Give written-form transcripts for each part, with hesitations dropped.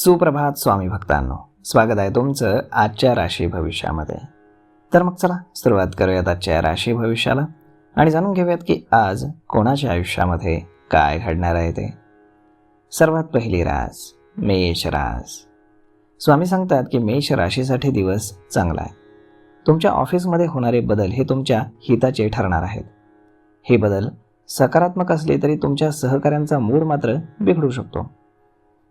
सुप्रभात स्वामी भक्तांनो, स्वागत आहे तुमचं आजच्या राशी भविष्यामध्ये. तर मग चला सुरुवात करूयात आजच्या राशी भविष्याला आणि जाणून घेऊयात की आज कोणाच्या आयुष्यामध्ये काय घडणार आहे ते. सर्वात पहिली रास मेष रास. स्वामी सांगतात की मेष राशीसाठी दिवस चांगला आहे. तुमच्या ऑफिसमध्ये होणारे बदल हे तुमच्या हिताचे ठरणार आहेत. हे बदल सकारात्मक असले तरी तुमच्या सहकाऱ्यांचा मूड मात्र बिघडू शकतो.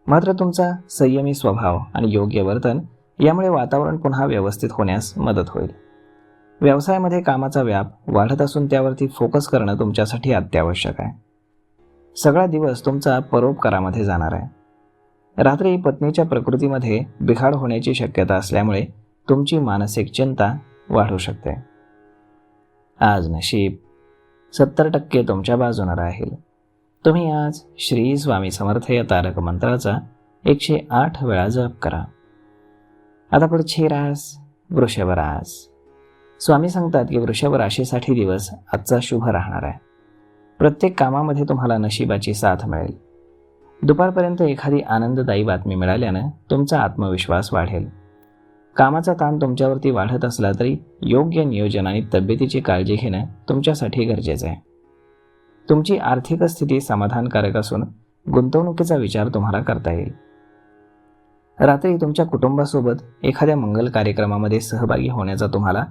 मात्र तुमचा संयमी स्वभाव आणि योग्य वर्तन यामुळे वातावरण पुन्हा व्यवस्थित होण्यास मदत होईल. व्यवसायामध्ये कामाचा व्याप वाढत असून त्यावरती फोकस करणं तुमच्यासाठी अत्यावश्यक आहे. सगळा दिवस तुमचा परोपकारामध्ये जाणार आहे. रात्री पत्नीच्या प्रकृतीमध्ये बिघाड होण्याची शक्यता असल्यामुळे तुमची मानसिक चिंता वाढू शकते. आज नशीब 70% तुमच्या बाजूने राहील. तुम्ही आज श्री स्वामी समर्थ या तारक मंत्राचा 108 वेळा जप करा. आता पुढची रास वृषभ रास. स्वामी सांगतात की वृषभ राशीसाठी दिवस आजचा शुभ राहणार आहे. प्रत्येक कामामध्ये तुम्हाला नशिबाची साथ मिळेल. दुपारपर्यंत एखादी आनंददायी बातमी मिळाल्यानं तुमचा आत्मविश्वास वाढेल. कामाचा ताण तुमच्यावरती वाढत असला तरी योग्य नियोजन आणि तब्येतीची काळजी घेणं तुमच्यासाठी गरजेचं आहे. तुमची आर्थिक स्थिती समाधानकारक असून गुंतवणुकीचा विचार तुम्हाला करता येईल. रात्री तुमच्या कुटुंबासोबत एखाद्या मंगल कार्यक्रमामध्ये सहभागी होण्याचा तुम्हाला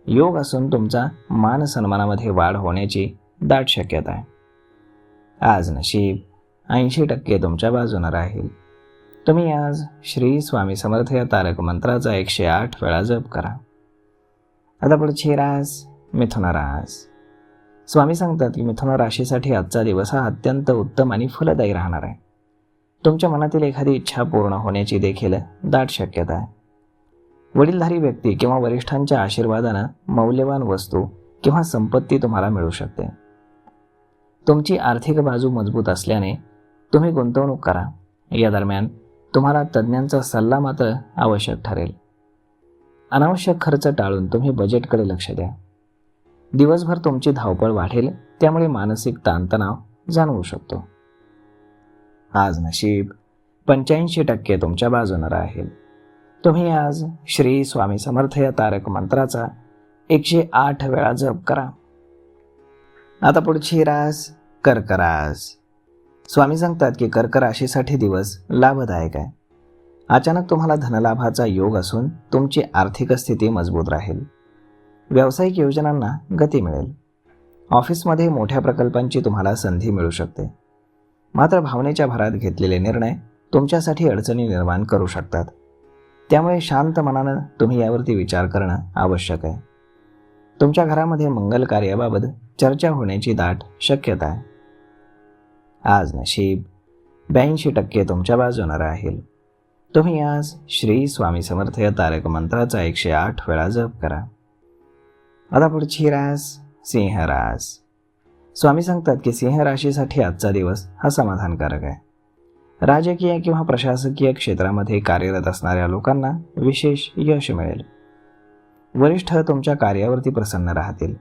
योग असून तुमचा मान सन्मानामध्ये वाढ होण्याची दाट शक्यता आहे. आज नशीब 80% तुमच्या बाजूने राहील. तुम्ही आज श्री स्वामी समर्थ या तारक मंत्राचा 108 वेळा जप करा. आता पुढची रास मिथुन रास. स्वामी सांगतात की मिथुन राशीसाठी आजचा दिवस हा अत्यंत उत्तम आणि फलदायी राहणार आहे. तुमच्या मनातील एखादी इच्छा पूर्ण होण्याची देखील दाट शक्यता आहे. वडीलधारी व्यक्ती किंवा वरिष्ठांच्या आशीर्वादानं मौल्यवान वस्तू किंवा संपत्ती तुम्हाला मिळू शकते. तुमची आर्थिक बाजू मजबूत असल्याने तुम्ही गुंतवणूक करा. या दरम्यान तुम्हाला तज्ज्ञांचा सल्ला मात्र आवश्यक ठरेल. अनावश्यक खर्च टाळून तुम्ही बजेटकडे लक्ष द्या. दिवसभर तुमची धावपळ वाढेल, त्यामुळे मानसिक ताणतणाव जाणवू शकतो. आज नशीब 85% तुमच्या बाजूने राहील. तुम्ही आज श्री स्वामी समर्थ या तारक मंत्राचा 108 वेळा जप करा. आता पुढची रास कर्क रास. स्वामी सांगतात की कर्क राशीसाठी दिवस लाभदायक आहे. अचानक तुम्हाला धनलाभाचा योग असून तुमची आर्थिक स्थिती मजबूत राहील. व्यावसायिक योजनांना गती मिळेल. ऑफिसमध्ये मोठ्या प्रकल्पांची तुम्हाला संधी मिळू शकते. मात्र भावनेच्या भरात घेतलेले निर्णय तुमच्यासाठी अडचणी निर्माण करू शकतात. त्यामुळे शांत मनानं तुम्ही यावरती विचार करणं आवश्यक आहे. तुमच्या घरामध्ये मंगल कार्याबाबत चर्चा होण्याची दाट शक्यता आहे. आज नशीब 82% तुमच्या बाजूने राहील. तुम्ही आज श्री स्वामी समर्थ या तारक मंत्राचा 108 वेळा जप करा. आता पुढची रास सिंह रास. स्वामी सांगतात की सिंह राशीसाठी आजचा दिवस हा समाधानकारक आहे. राजकीय किंवा प्रशासकीय क्षेत्रामध्ये कार्यरत असणाऱ्या लोकांना विशेष यश मिळेल. वरिष्ठ तुमच्या कार्यावरती प्रसन्न राहतील.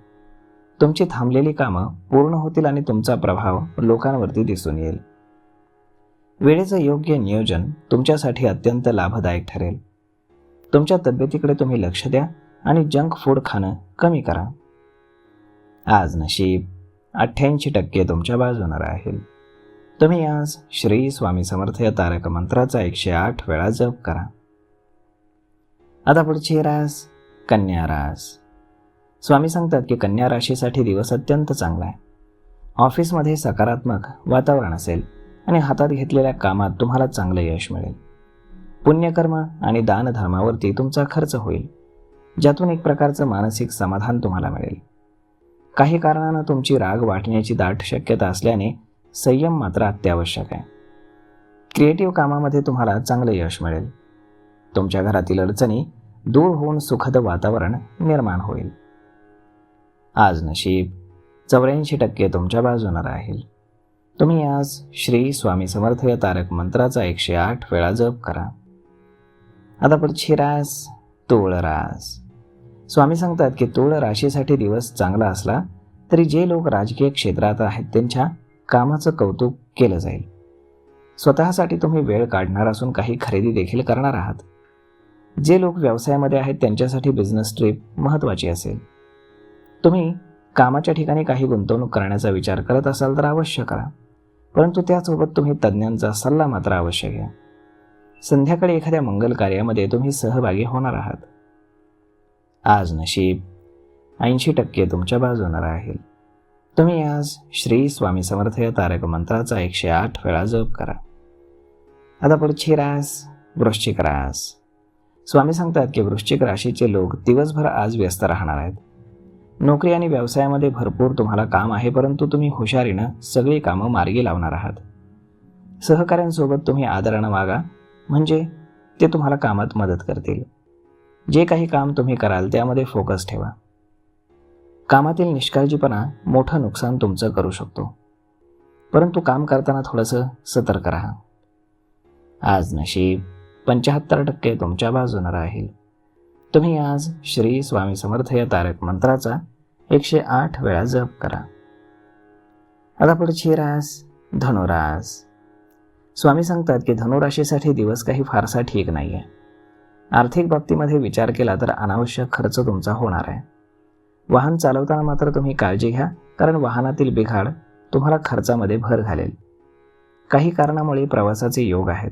तुमची थांबलेली कामं पूर्ण होतील आणि तुमचा प्रभाव लोकांवरती दिसून येईल. वेळेचं योग्य नियोजन तुमच्यासाठी अत्यंत लाभदायक ठरेल. तुमच्या तब्येतीकडे तुम्ही लक्ष द्या आणि जंक फूड खाणं कमी करा. आज नशीब 88% तुमच्या बाजूने राहील. तुम्ही आज श्री स्वामी समर्थ या तारक मंत्राचा 108 वेळा जप करा. आता पुढची रास कन्या रास. स्वामी सांगतात की कन्या राशीसाठी दिवस अत्यंत चांगला आहे. ऑफिसमध्ये सकारात्मक वातावरण असेल आणि हातात घेतलेल्या कामात तुम्हाला चांगलं यश मिळेल. पुण्यकर्म आणि दानधर्मावरती तुमचा खर्च होईल, ज्यातून एक प्रकारचं मानसिक समाधान तुम्हाला मिळेल. काही कारणानं तुमची राग वाटण्याची दाट शक्यता असल्याने संयम मात्र अत्यावश्यक आहे. क्रिएटिव्ह कामामध्ये तुम्हाला चांगलं यश मिळेल. तुमच्या घरातील अडचणी दूर होऊन सुखद वातावरण निर्माण होईल. आज नशीब 84% तुमच्या बाजूने राहील. तुम्ही आज श्री स्वामी समर्थ या तारक मंत्राचा 108 वेळा जप करा. आता पुढची रास तुळ रास. स्वामी सांगतात की तुळ राशीसाठी दिवस चांगला असला तरी जे लोक राजकीय क्षेत्रात आहेत त्यांच्या कामाचं कौतुक केलं जाईल. स्वतःसाठी तुम्ही वेळ काढणार असून काही खरेदी देखील करणार आहात. जे लोक व्यवसायामध्ये आहेत त्यांच्यासाठी बिझनेस ट्रिप महत्त्वाची असेल. तुम्ही कामाच्या ठिकाणी काही गुंतवणूक करण्याचा विचार करत असाल तर अवश्य करा, परंतु त्यासोबत तुम्ही तज्ज्ञांचा सल्ला मात्र अवश्य घ्या. संध्याकाळी एखाद्या मंगल कार्यामध्ये तुम्ही सहभागी होणार आहात. आज नशीब 80% तुमच्या बाजूने राहील. तुम्ही आज श्री स्वामी समर्थ या तारक मंत्राचा 108 वेळा जप करा. आता पुढची रास वृश्चिक रास. स्वामी सांगतात की वृश्चिक राशीचे लोक दिवसभर आज व्यस्त राहणार आहेत. नोकरी आणि व्यवसायामध्ये भरपूर तुम्हाला काम आहे, परंतु तुम्ही हुशारीनं सगळी कामं मार्गी लावणार आहात. सहकाऱ्यांसोबत तुम्ही आदरानं वागा, म्हणजे ते तुम्हाला कामात मदत करतील. जे काही काम तुम्ही कराल त्यामध्ये फोकस ठेवा. कामातील निष्काळजीपणा मोठं नुकसान तुमचं करू शकतो, परंतु काम करताना थोडंसं सतर्क राहा. आज नशीब 75% तुमच्या बाजूने राहील. तुम्ही आज श्री स्वामी समर्थ या तारक मंत्राचा 108 वेळा जप करा. आता पुढची रास धनुरास. स्वामी सांगतात की धनुराशीसाठी दिवस काही फारसा ठीक नाही आहे. आर्थिक बाबतीमध्ये विचार केला तर अनावश्यक खर्च तुमचा होणार आहे. वाहन चालवताना मात्र तुम्ही काळजी घ्या, कारण वाहनातील बिघाड तुम्हाला खर्चामध्ये भर घालेल. काही कारणामुळे प्रवासाचे योग आहेत.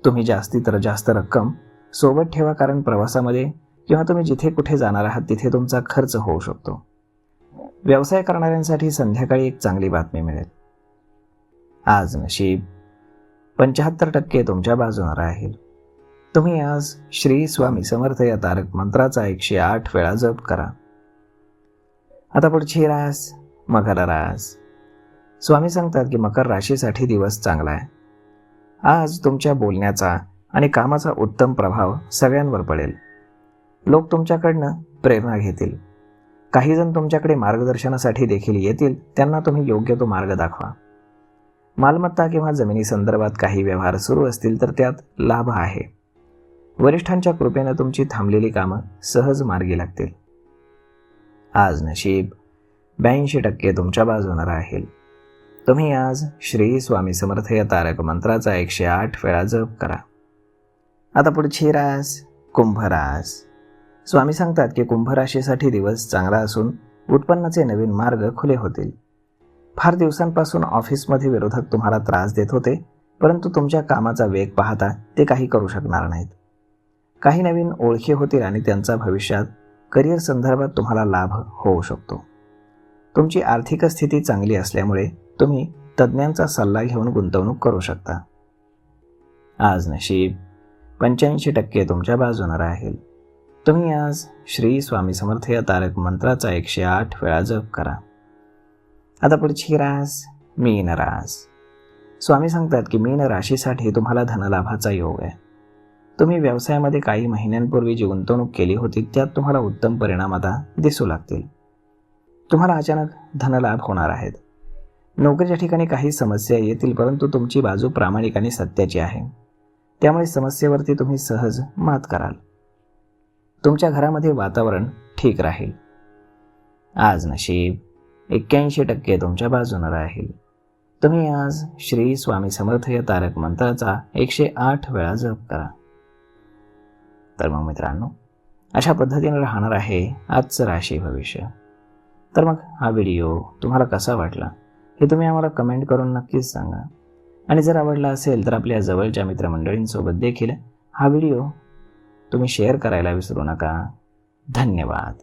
तुम्ही जास्तीत जास्त रक्कम सोबत ठेवा, कारण प्रवासामध्ये किंवा तुम्ही जिथे कुठे जाणार आहात तिथे तुमचा खर्च होऊ शकतो. व्यवसाय करणाऱ्यांसाठी संध्याकाळी एक चांगली बातमी मिळेल. आज नशीब 75% तुमच्या बाजूने राहील. तुम्ही आज श्री स्वामी समर्थ या तारक मंत्राचा 108 वेळा जप करा. आता पुढची रास मकर रास. स्वामी सांगतात की मकर राशीसाठी दिवस चांगला आहे. आज तुमच्या बोलण्याचा आणि कामाचा उत्तम प्रभाव सगळ्यांवर पडेल. लोक तुमच्याकडनं प्रेरणा घेतील. काही जण तुमच्याकडे मार्गदर्शनासाठी देखील येतील. त्यांना तुम्ही योग्य तो मार्ग दाखवा. मालमत्ता किंवा जमिनी संदर्भात काही व्यवहार सुरू असतील तर त्यात लाभ आहे. वरिष्ठांच्या कृपेने तुमची थांबलेली कामं सहज मार्गी लागतील. आज नशीब 82% तुमच्या बाजूने राहील. तुम्ही आज श्री स्वामी समर्थ या तारक मंत्राचा 108 वेळा जप करा. आता पुढची रास कुंभ रास. स्वामी सांगतात की कुंभ राशीसाठी दिवस चांगला असून उत्पन्नाचे नवीन मार्ग खुले होतील. फार दिवसांपासून ऑफिसमध्ये विरोधक तुम्हाला त्रास देत होते, परंतु तुमच्या कामाचा वेग पाहता ते काही करू शकणार नाहीत. काही नवीन ओळखी होतील आणि त्यांचा भविष्यात करिअर संदर्भात तुम्हाला लाभ होऊ शकतो. तुमची आर्थिक स्थिती चांगली असल्यामुळे तुम्ही तज्ज्ञांचा सल्ला घेऊन गुंतवणूक करू शकता. आज नशीब 85% तुमच्या बाजूने राहील. तुम्ही आज श्री स्वामी समर्थ या तारक मंत्राचा 108 वेळा जप करा. आता पुढची रास मीन रास. स्वामी सांगतात की मीन राशीसाठी तुम्हाला धनलाभाचा योग आहे. तुम्ही व्यवसायामध्ये काही महिन्यांपूर्वी जी गुंतवणूक केली होती त्यात तुम्हाला उत्तम परिणाम आता दिसू लागतील. तुम्हाला अचानक धनलाभ होणार आहेत. नोकरीच्या ठिकाणी काही समस्या येतील, परंतु तुमची बाजू प्रामाणिक आणि सत्याची आहे. त्यामुळे समस्येवरती तुम्ही सहज मात कराल. तुमच्या घरामध्ये वातावरण ठीक राहील. आज नशीब 81% तुमच्या बाजूने राहील. तुम्ही आज श्री स्वामी समर्थ या तारक मंत्राचा 108 वेळा जप करा. तर मग मित्रांनो, अशा पद्धतीने राहणार आहे आजचं राशी भविष्य. तर मग हा व्हिडिओ तुम्हाला कसा वाटला हे तुम्ही आम्हाला कमेंट करून नक्कीच सांगा. आणि जर आवडला असेल तर आपल्या जवळच्या मित्रमंडळींसोबत देखील हा व्हिडिओ तुम्ही शेअर करायला विसरू नका. धन्यवाद.